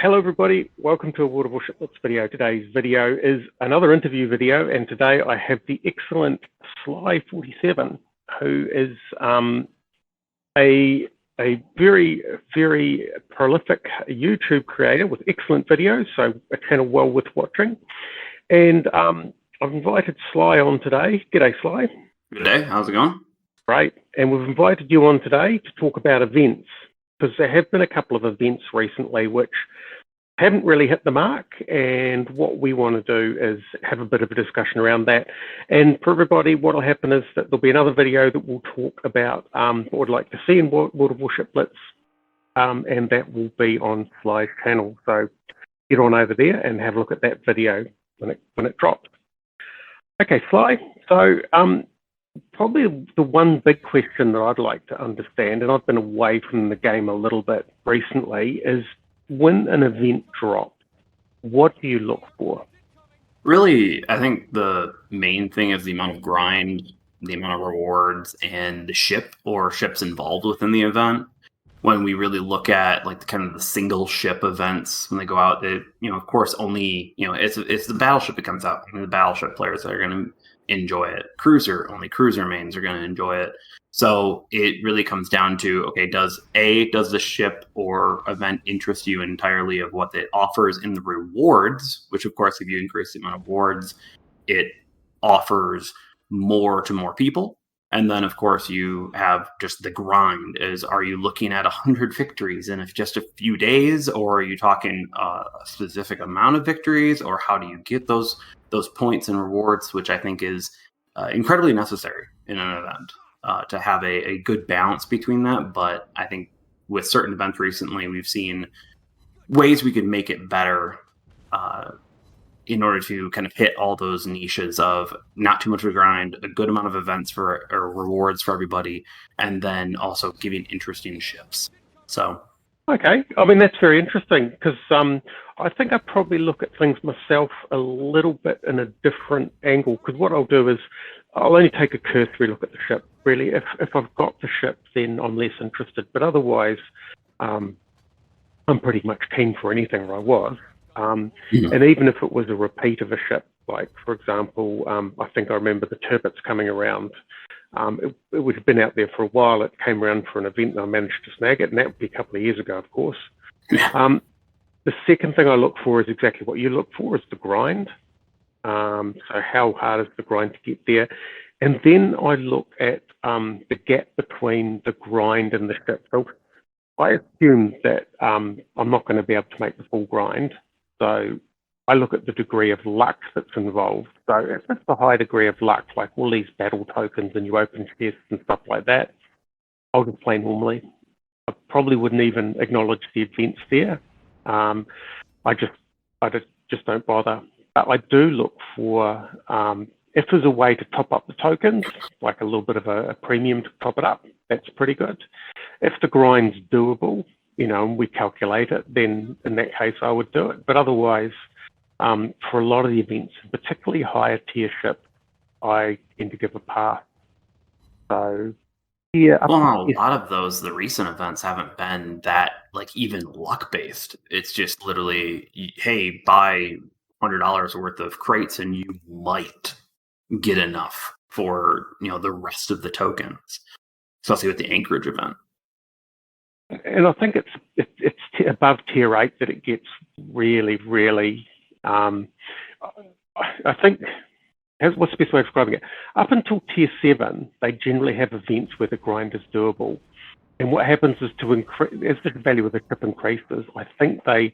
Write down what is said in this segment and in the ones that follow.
Hello everybody, welcome to a Warships Blitz video. Today's video is another interview video, and today I have the excellent slai47, who is a very, very prolific YouTube creator with excellent videos, so a channel well worth watching. And I've invited Sly on today. G'day, Sly. Good day, how's it going? Great, and we've invited you on today to talk about events, because there have been a couple of events recently which haven't really hit the mark, and what we want to do is have a bit of a discussion around that. And for everybody, what will happen is that there'll be another video that will talk about what we'd like to see in World of Warships Blitz, and that will be on Sly's channel. So get on over there and have a look at that video when it drops. Okay, Sly. So probably the one big question that I'd like to understand, and I've been away from the game a little bit recently, is when an event drops, what do you look for? Really, I think the main thing is the amount of grind, the amount of rewards, and the ship or ships involved within the event. When we really look at like the kind of the single ship events, when they go out, they, of course, only, it's the battleship that comes out, and the battleship players that are going to enjoy it. Only cruiser mains are going to enjoy it. So it really comes down to, okay, does the ship or event interest you entirely of what it offers in the rewards, which of course, if you increase the amount of rewards, it offers more to more people. And then of course you have just the grind are you looking at 100 victories in just a few days, or are you talking a specific amount of victories, or how do you get those points and rewards, which I think is incredibly necessary in an event. To have a good balance between that. But I think with certain events recently, we've seen ways we could make it better in order to kind of hit all those niches of not too much of a grind, a good amount of events or rewards for everybody, and then also giving interesting ships. So, okay, I mean, that's very interesting, because I think I probably look at things myself a little bit in a different angle, because what I'll do is I'll only take a cursory look at the ship. Really, if I've got the ship, then I'm less interested. But otherwise, I'm pretty much keen for anything, or I was. And even if it was a repeat of a ship, like, for example, I think I remember the Turbits coming around. It would have been out there for a while. It came around for an event, and I managed to snag it, and that would be a couple of years ago, of course. The second thing I look for is exactly what you look for, is the grind. So how hard is the grind to get there? And then I look at the gap between the grind and the ship. So I assume that I'm not going to be able to make the full grind. So I look at the degree of luck that's involved. So if it's a high degree of luck, like all these battle tokens and you open chests and stuff like that, I'll just play normally. I probably wouldn't even acknowledge the events there. I just don't bother. But I do look for, if there's a way to top up the tokens, like a little bit of a premium to top it up, that's pretty good. If the grind's doable, and we calculate it, then in that case I would do it. But otherwise, for a lot of the events, particularly higher tier ship, I tend to give a pass. So yeah. Well, a lot of those, the recent events haven't been that like even luck based. It's just literally, hey, buy $100 worth of crates and you might get enough for the rest of the tokens, especially with the Anchorage event. And I think it's above tier 8 that it gets really, really. I think, what's the best way of describing it? Up until tier 7, they generally have events where the grind is doable, and what happens is as the value of the ship increases, I think they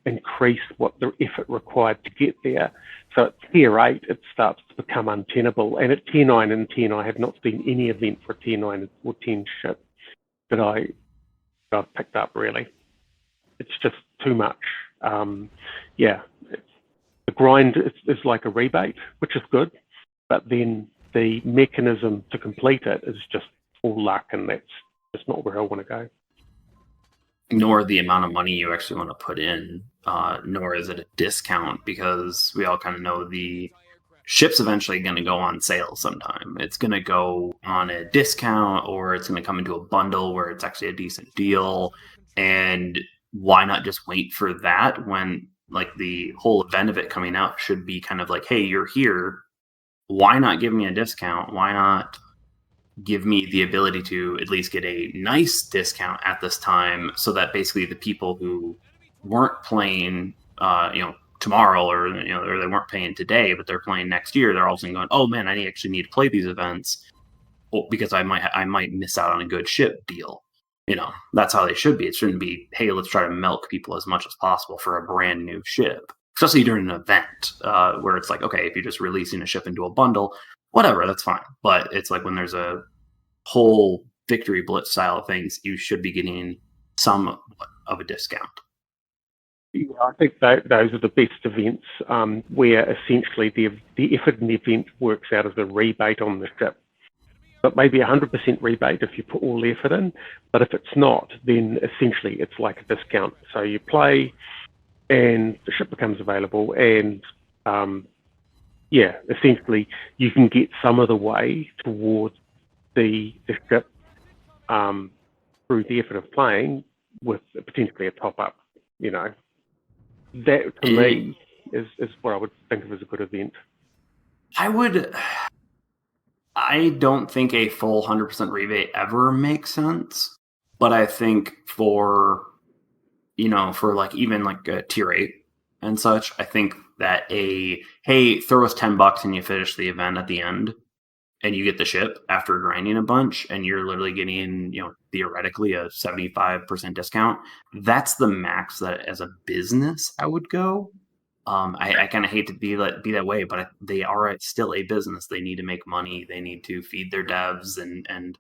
increase what the effort required to get there. So at tier 8, it starts to become untenable. And at tier 9 and 10, I have not seen any event for tier 9 or 10 ship that I've picked up, really. It's just too much. The grind is like a rebate, which is good, but then the mechanism to complete it is just all luck, and that's just not where I want to go. Nor the amount of money you actually want to put in, nor is it a discount, because we all kind of know the ship's eventually going to go on sale sometime. It's going to go on a discount, or it's going to come into a bundle where it's actually a decent deal. And why not just wait for that when like the whole event of it coming out should be kind of like, hey, you're here. Why not give me a discount? Why not give me the ability to at least get a nice discount at this time so that basically the people who weren't playing, tomorrow or, or they weren't playing today, but they're playing next year, they're also going, oh man, I actually need to play these events because I might miss out on a good ship deal. That's how they should be. It shouldn't be, hey, let's try to milk people as much as possible for a brand new ship, especially during an event where it's like, okay, if you're just releasing a ship into a bundle, whatever, that's fine. But it's like when there's a whole victory blitz style of things, you should be getting some of a discount. Yeah, I think those are the best events where essentially the effort in the event works out as a rebate on the ship. But maybe 100% rebate if you put all the effort in. But if it's not, then essentially it's like a discount. So you play and the ship becomes available and essentially you can get some of the way towards the ship through the effort of playing with potentially a top-up, That, to me, is what I would think of as a good event. I don't think a full 100% rebate ever makes sense, but I think for like even like a tier 8 and such, I think that hey, throw us $10 and you finish the event at the end and you get the ship after grinding a bunch and you're literally getting, theoretically a 75% discount. That's the max that as a business I would go. I kind of hate to be that way, but they are still a business. They need to make money. They need to feed their devs and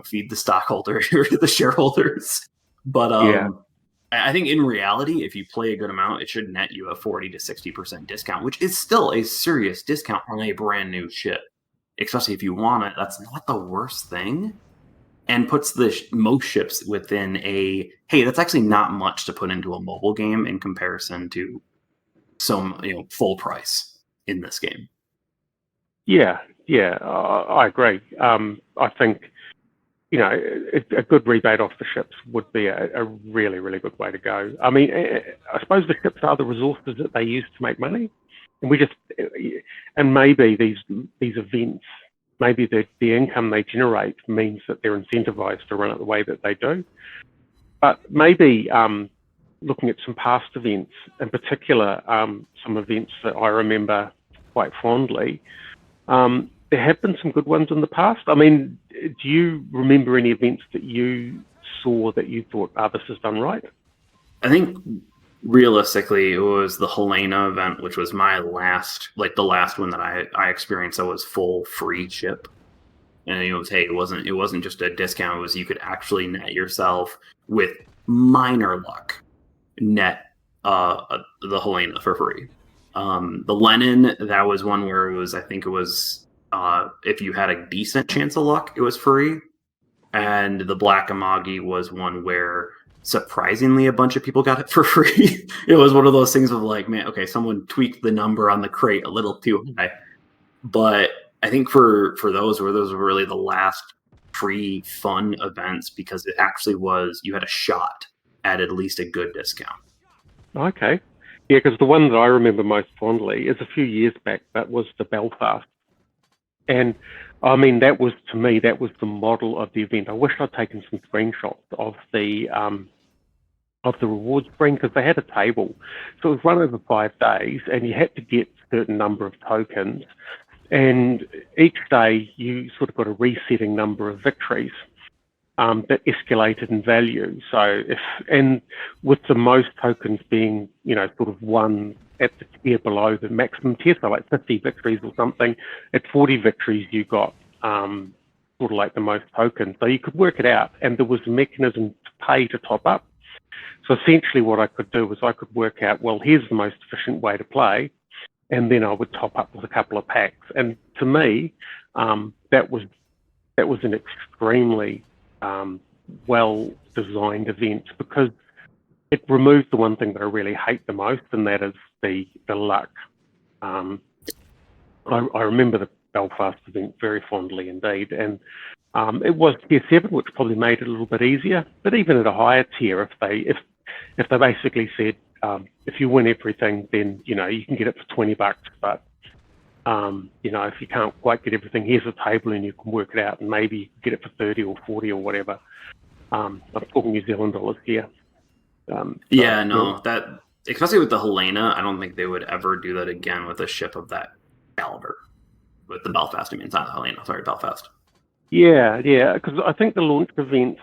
feed the stockholders, the shareholders. But I think in reality, if you play a good amount, it should net you a 40 to 60% discount, which is still a serious discount on a brand new ship. Especially if you want it, that's not the worst thing. And puts most ships within hey, that's actually not much to put into a mobile game in comparison to some full price in this game. I agree. I think a good rebate off the ships would be a really, really good way to go. I mean, I suppose the ships are the resources that they use to make money, and maybe these events, maybe the income they generate means that they're incentivized to run it the way that they do. But maybe looking at some past events, in particular, some events that I remember quite fondly, there have been some good ones in the past. I mean, do you remember any events that you saw that you thought, this is done right? I think realistically, it was the Helena event, which was my the last one that I experienced that was full free ship. And it wasn't just a discount. It was you could actually net yourself with minor luck net the Helena for free. The Lenin, that was one where if you had a decent chance of luck, it was free. And the Black Amagi was one where surprisingly a bunch of people got it for free. It was one of those things of like, man, okay, someone tweaked the number on the crate a little too high. But I think for those were really the last free fun events because it actually was, you had a shot at least a good discount. Okay. Yeah, because the one that I remember most fondly is a few years back, that was the Belfast. And I mean, that was the model of the event. I wish I'd taken some screenshots of the reward screen because they had a table. So it was run over 5 days and you had to get a certain number of tokens. And each day you sort of got a resetting number of victories that escalated in value. So with the most tokens being, sort of won at the tier below the maximum tier, so like 50 victories or something, at 40 victories you got sort of like the most tokens. So you could work it out, and there was a mechanism to pay to top up. So essentially what I could do was I could work out, well, here's the most efficient way to play, and then I would top up with a couple of packs. And to me, that was an extremely well-designed event because it removed the one thing that I really hate the most, and that is the luck. I remember the Belfast event very fondly indeed, and it was tier 7, which probably made it a little bit easier. But even at a higher tier, if if they basically said, if you win everything, then you can get it for $20, but if you can't quite get everything, here's a table and you can work it out, and maybe you can get it for 30 or 40 or whatever. I'm talking New Zealand dollars here. That especially with the Helena, I don't think they would ever do that again with a ship of that caliber. With the Belfast, I mean, it's not the Helena. Sorry, Belfast. Yeah, because I think the launch events,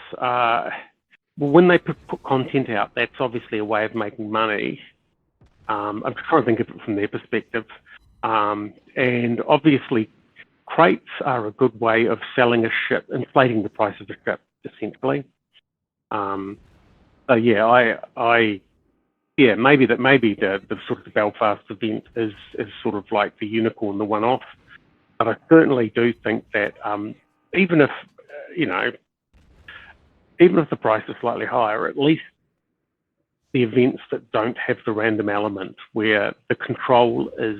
when they put content out, that's obviously a way of making money. I'm trying to think of it from their perspective. And obviously, crates are a good way of selling a ship, inflating the price of the ship, essentially. Maybe the sort of the Belfast event is sort of like the unicorn, the one-off. But I certainly do think that even if the price is slightly higher, at least the events that don't have the random element, where the control is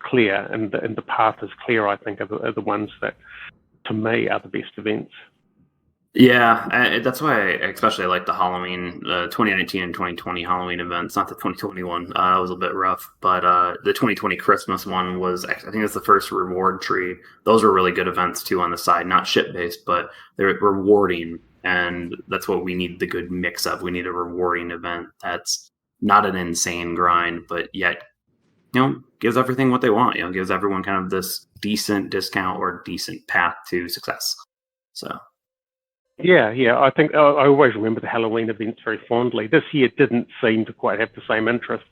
clear and the path is clear, I think are the ones that, to me, are the best events. Yeah, that's why I especially like the Halloween, 2019 and 2020 Halloween events. Not the 2021, that was a bit rough, but the 2020 Christmas one was, I think it's the first reward tree. Those were really good events too on the side, not ship-based, but they're rewarding, and that's what we need the good mix of. We need a rewarding event that's not an insane grind, but yet, gives everything what they want, gives everyone kind of this decent discount or decent path to success. So. Yeah, I think I always remember the Halloween events very fondly. This year didn't seem to quite have the same interest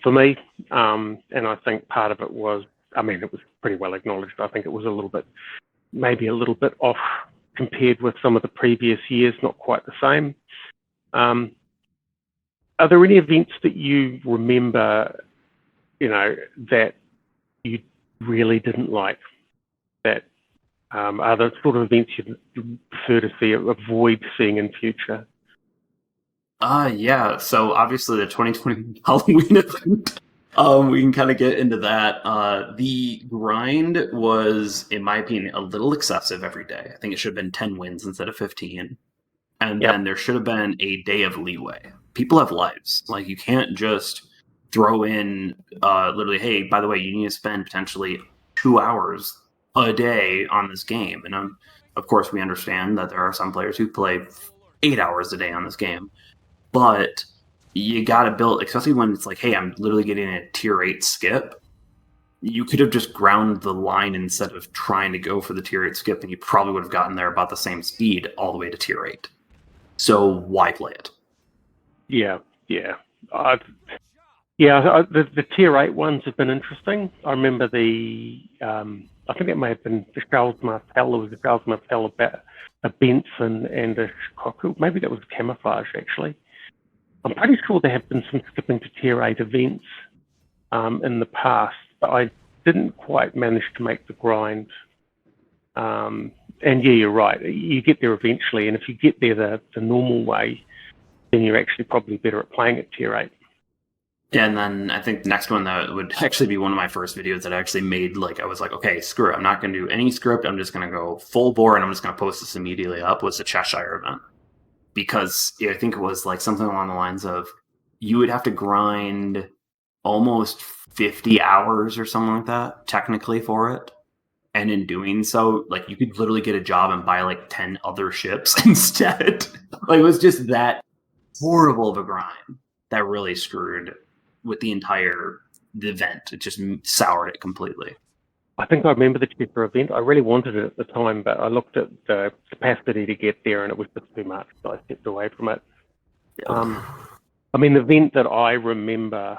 for me, and I think part of it was, it was pretty well acknowledged. I think it was maybe a little bit off compared with some of the previous years, not quite the same. Are there any events that you remember, that you really didn't like, that are the sort of events you prefer to avoid seeing in future? Yeah. So obviously the 2020 Halloween event, we can kind of get into that. The grind was, in my opinion, a little excessive every day. I think it should have been 10 wins instead of 15. And then there should have been a day of leeway. People have lives. Like, you can't just throw in literally, hey, by the way, you need to spend potentially 2 hours a day on this game. And of course, we understand that there are some players who play 8 hours a day on this game. But you got to build, especially when it's like, hey, I'm literally getting a tier 8 skip. You could have just ground the line instead of trying to go for the tier 8 skip, and you probably would have gotten there about the same speed all the way to tier 8. So why play it? Yeah. The tier 8 ones have been interesting. I remember I think it may have been the Charles Martel. There was a Charles Martel, a Benson, and a Shikoku. Maybe that was Camouflage, actually. I'm pretty sure there have been some skipping to tier 8 events in the past, but I didn't quite manage to make the grind. And yeah, you're right. You get there eventually, and if you get there the normal way, then you're actually probably better at playing at tier 8. Yeah, and then I think the next one that would actually be one of my first videos that I actually made, I was like, okay, screw it. I'm not going to do any script. I'm just going to go full bore, and I'm just going to post this immediately up, was the Cheshire event. Because I think it was something along the lines of, you would have to grind almost 50 hours or something like that, technically, for it. And in doing so, you could literally get a job and buy 10 other ships instead. It was just that horrible of a grind that really screwed with the entire event. It just soured it completely. I think I remember the Cheshire event. I really wanted it at the time, but I looked at the capacity to get there, and it was just too much, so I stepped away from it. The event that I remember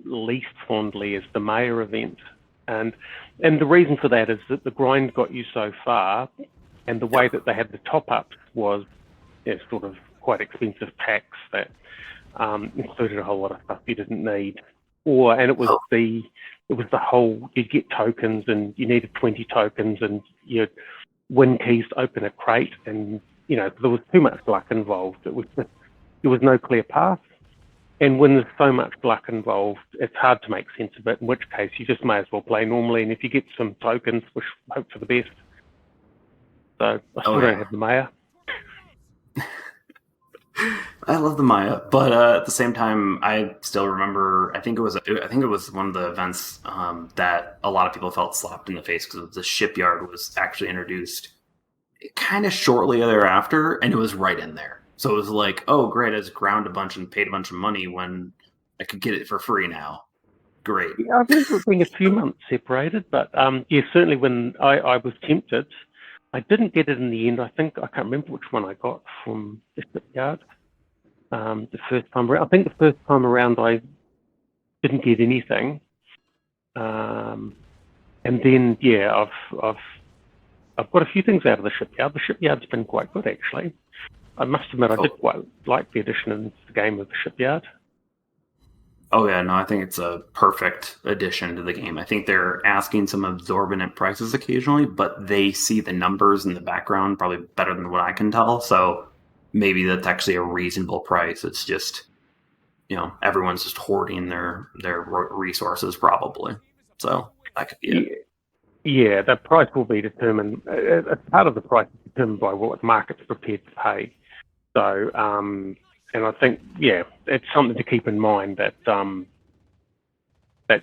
least fondly is the Mayor event, and the reason for that is that the grind got you so far, and the way that they had the top-ups was sort of quite expensive packs that included a whole lot of stuff you didn't need, and it was the whole, you'd get tokens, and you needed 20 tokens, and you'd win keys to open a crate, and there was too much luck involved. There was no clear path, and when there's so much luck involved, it's hard to make sense of it, in which case you just may as well play normally, and if you get some tokens, hope for the best. So I still don't have the Mayor. I love the Maya, but at the same time, I still remember. I think it was one of the events that a lot of people felt slapped in the face because the shipyard was actually introduced kind of shortly thereafter, and it was right in there. So it was like, oh, great! I just ground a bunch and paid a bunch of money when I could get it for free now. Great. Yeah, I remember it being a few months separated, but yeah, certainly when I was tempted, I didn't get it in the end. I think I can't remember which one I got from the shipyard the first time around. I think the first time around I didn't get anything, and then yeah, I've got a few things out of the shipyard. The shipyard's been quite good actually. I must admit, I did quite like the addition into the game of the shipyard. Oh yeah, no, I think it's a perfect addition to the game. I think they're asking some exorbitant prices occasionally, but they see the numbers in the background probably better than what I can tell. So maybe that's actually a reasonable price. It's just, everyone's just hoarding their resources probably. So that could be it. Yeah, the price will be determined. Part of the price is determined by what the market's prepared to pay. So, and I think, yeah, it's something to keep in mind that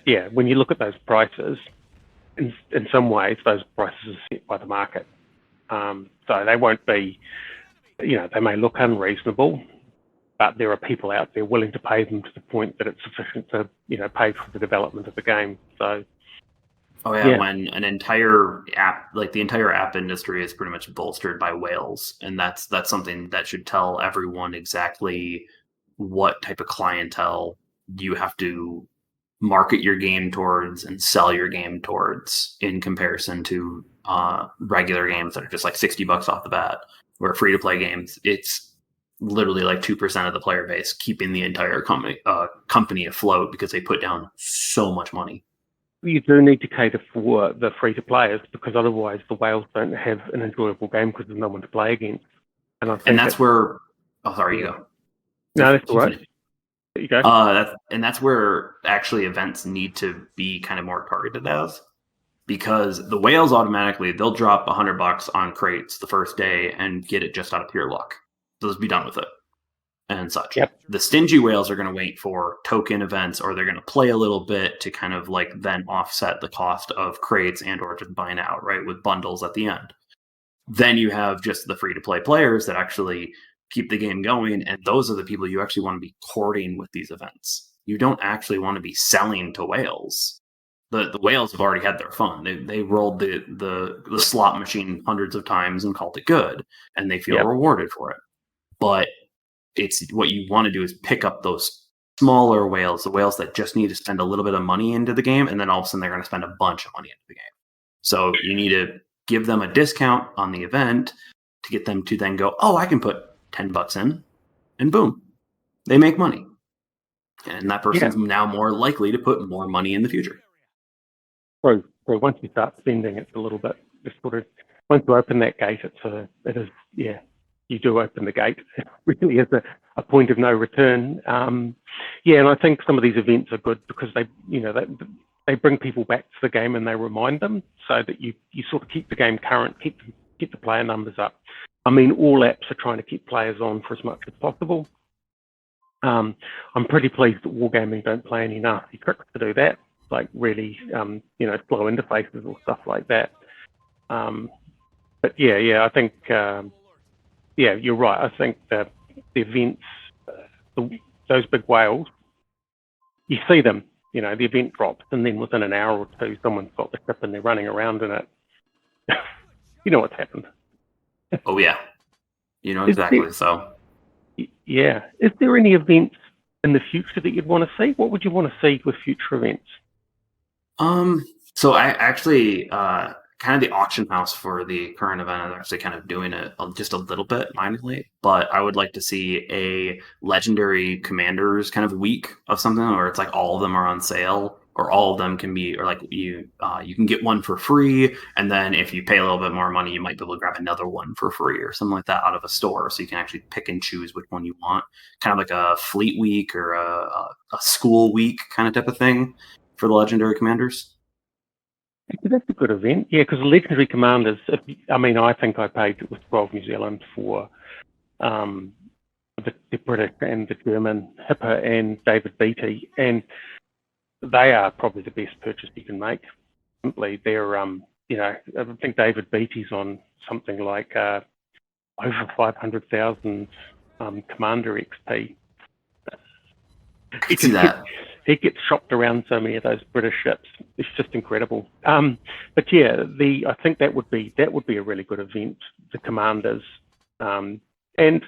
yeah, when you look at those prices, in some ways, those prices are set by the market. So they won't be, they may look unreasonable, but there are people out there willing to pay them to the point that it's sufficient to, pay for the development of the game. So. Oh yeah, when an entire app, like the entire app industry, is pretty much bolstered by whales, and that's something that should tell everyone exactly what type of clientele you have to market your game towards and sell your game towards in comparison to regular games that are just like $60 off the bat. Where free to play games, it's literally like 2% of the player base keeping the entire company afloat because they put down so much money. You do need to cater for the free-to-players because otherwise the whales don't have an enjoyable game because there's no one to play against. And I think and that's where. Oh, sorry, yeah. you go. No, that's all right. There you go. That's where actually events need to be kind of more targeted as, because the whales automatically they'll drop $100 on crates the first day and get it just out of pure luck. So let's be done with it and such. Yep. The stingy whales are going to wait for token events, or they're going to play a little bit to kind of like then offset the cost of crates and or just buying out, right, with bundles at the end. Then you have just the free to play players that actually keep the game going, and those are the people you actually want to be courting with these events. You don't actually want to be selling to whales. The whales have already had their fun. They rolled the slot machine hundreds of times and called it good, and they feel rewarded for it. But it's what you want to do is pick up those smaller whales, the whales that just need to spend a little bit of money into the game, and then all of a sudden they're going to spend a bunch of money into the game. So you need to give them a discount on the event to get them to then go, oh, I can put $10 in, and boom, they make money. And that person's now more likely to put more money in the future. So once you start spending, it's a little bit, just sort of, once you open that gate, you do open the gate. It really is a point of no return. And I think some of these events are good because they bring people back to the game and they remind them so that you sort of keep the game current, keep the player numbers up. I mean, all apps are trying to keep players on for as much as possible. I'm pretty pleased that Wargaming don't play any nasty tricks to do that, like really, slow interfaces or stuff like that. But I think, you're right. I think that the events, those big whales, you see them, the event drops, and then within an hour or two, someone's got the ship and they're running around in it. You know what's happened. Oh, yeah. Exactly. So. Yeah. Is there any events in the future that you'd want to see? What would you want to see with future events? So I actually, kind of the auction house for the current event is actually kind of doing it just a little bit minorly, but I would like to see a legendary commanders kind of week of something where it's like all of them are on sale, or all of them can be, or like you can get one for free, and then if you pay a little bit more money, you might be able to grab another one for free or something like that out of a store, so you can actually pick and choose which one you want, kind of like a fleet week or a school week kind of type of thing for the legendary commanders. That's a good event, because Legendary Commanders, I think I paid, it was 12 New Zealand for the the British and the German, Hipper and David Beatty, and they are probably the best purchase you can make. Simply, they're I think David Beatty's on something like over 500,000 Commander XP. I see that. He gets shopped around so many of those British ships. It's just incredible. But yeah, I think that would be a really good event. The Commanders, and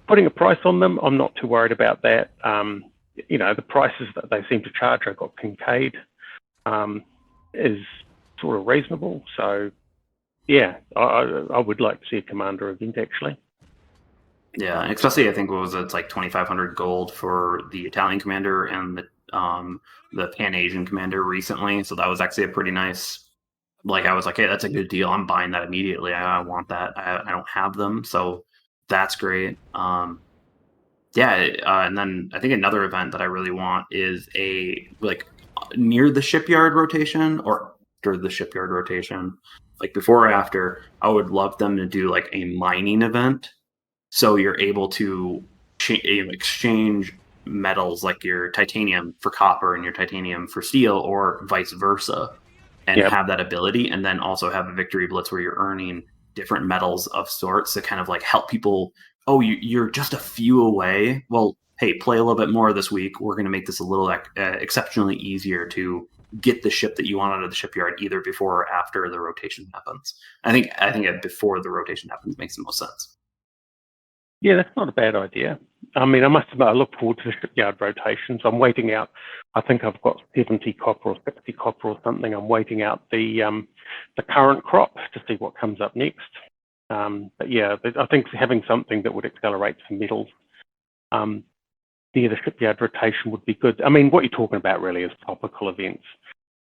putting a price on them, I'm not too worried about that. The prices that they seem to charge, I got Kincaid, is sort of reasonable. So yeah, I would like to see a Commander event actually. Yeah, especially I think it's like 2,500 gold for the Italian commander and the Pan Asian commander recently. So that was actually a pretty nice. Like I was like, hey, that's a good deal. I'm buying that immediately. I want that. I don't have them, so that's great. And then I think another event that I really want is a near the shipyard rotation or after the shipyard rotation, like before or after. I would love them to do like a mining event. So you're able to exchange metals like your titanium for copper and your titanium for steel, or vice versa, and have that ability. And then also have a victory blitz where you're earning different metals of sorts to kind of like help people. Oh, you're just a few away. Well, hey, play a little bit more this week. We're going to make this a little exceptionally easier to get the ship that you want out of the shipyard, either before or after the rotation happens. I think before the rotation happens makes the most sense. Yeah, that's not a bad idea. I mean, I must admit, I look forward to the shipyard rotations. I'm waiting out. I think I've got 70 copper or 60 copper or something. I'm waiting out the current crop to see what comes up next. But yeah, I think having something that would accelerate some metals near the shipyard rotation would be good. I mean, what you're talking about really is topical events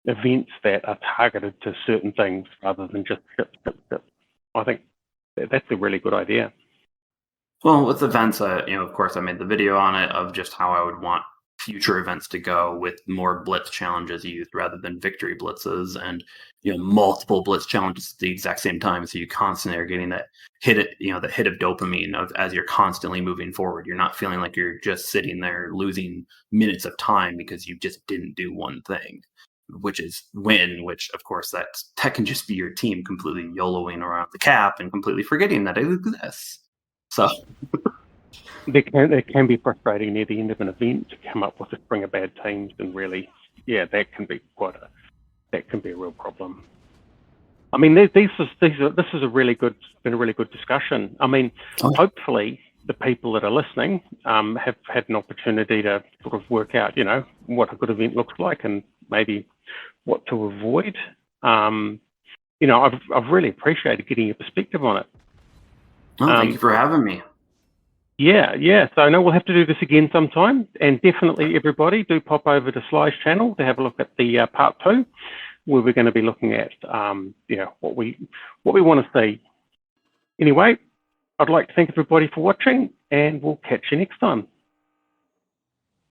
that are targeted to certain things rather than just ships. I think that's a really good idea. Well, with events, of course, I made the video on it of just how I would want future events to go with more blitz challenges used rather than victory blitzes, and multiple blitz challenges at the exact same time. So you constantly are getting that hit, the hit of dopamine as you're constantly moving forward. You're not feeling like you're just sitting there losing minutes of time because you just didn't do one thing, which of course that can just be your team completely YOLOing around the cap and completely forgetting that it exists. So it can be frustrating near the end of an event to come up with a string of bad teams, and really, that can be a real problem. I mean, this is been a really good discussion. I mean, hopefully the people that are listening have had an opportunity to sort of work out, what a good event looks like and maybe what to avoid. I've really appreciated getting your perspective on it. Oh, thank you for having me. Yeah. So I know we'll have to do this again sometime, and definitely everybody do pop over to Sly's channel to have a look at the part 2, where we're going to be looking at what we want to see. Anyway, I'd like to thank everybody for watching, and we'll catch you next time.